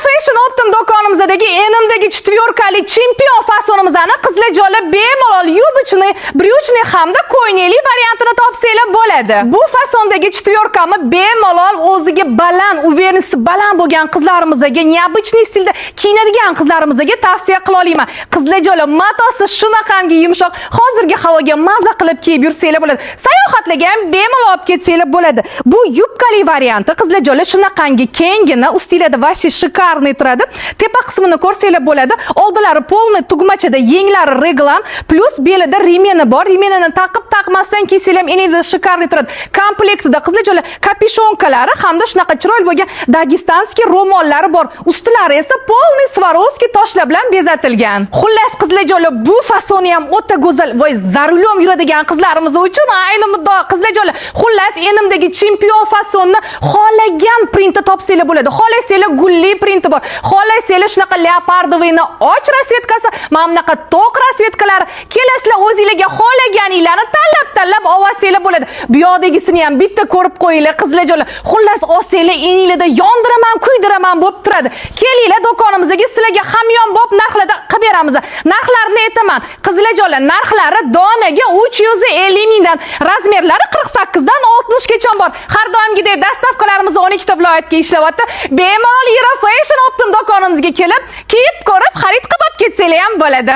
Fashion Optim do'konimizdagi enimdagi четверкali chempion fasonimizni qizlarjoli bemalol yubочный, bryuchный hamda ko'yneli variantini topsanglar bo'ladi. Bu fasondagi четверкami bemalol o'ziga baland, uverенности baland bo'lgan qizlarimizga, необычный stilda kiyinadigan qizlarimizga tavsiya qila olaman. Qizlarjoli matosi shunaqangi yumshoq, hozirgi havoga maza qilib kiyib yursanglar bo'ladi. Sayohatlarga ham bemalol olib ketsanglar bo'ladi. Bu yubkali varianti qizlarjoli shunaqangi kengina, ustilada vashi shikarniy turadi. Tepa qismini ko'rsanglar bo'ladi. Oldilari polni tugmachada, yenglari reglan, plus belida remeni bor. Remenini taqib-taqmasdan kiysanglar ham enida shikarniy turadi. Komplektida qizlarjoli kapishonkalari hamda shunaqa chiroyli bo'lgan dagestanskiy ro'mollari bor. Ustilari esa polni Swarovski toshlar bilan bezatilgan. Xullas qizlarjoli bu fasoni ham o'ta go'zal va zarulyom yuradigan qizlarimiz uchun ayni muddao qizlarjoli. Xullas enimdagi chempion fasonni xohlagan printda topsanglar bo'ladi. Xohlasanglar gulli printi bor. Xohlasanglar shunaqa leopardoviyni och rasvetkasi, mana bunaqa to'q rasvetkalari. Kelasizlar o'zingizlarga xohlaganinglarni tanlab olsanglar bo'ladi. Bu yoqdagisini ham bitta ko'rib qo'yinglar qizlarjoli. Xullas olsanglar eninglarda yondiraman, kuydiraman bo'lib turadi. Kelinglar do'konimizga, sizlarga hamyonbop narxlarda qilib beramiz. Narxlarni aytaman. Qizlarjoli narxlari donaga 350 mingdan, razmerlari 48 dan 60 gacha bor. Har doimgidek dastavkalarimiz 12 ta viloyatga ishlayapti. Bemalol Fashion Optim do'konimizga kelib, kiyib ko'rib, xarid qilib ketsanglar ham bo'ladi.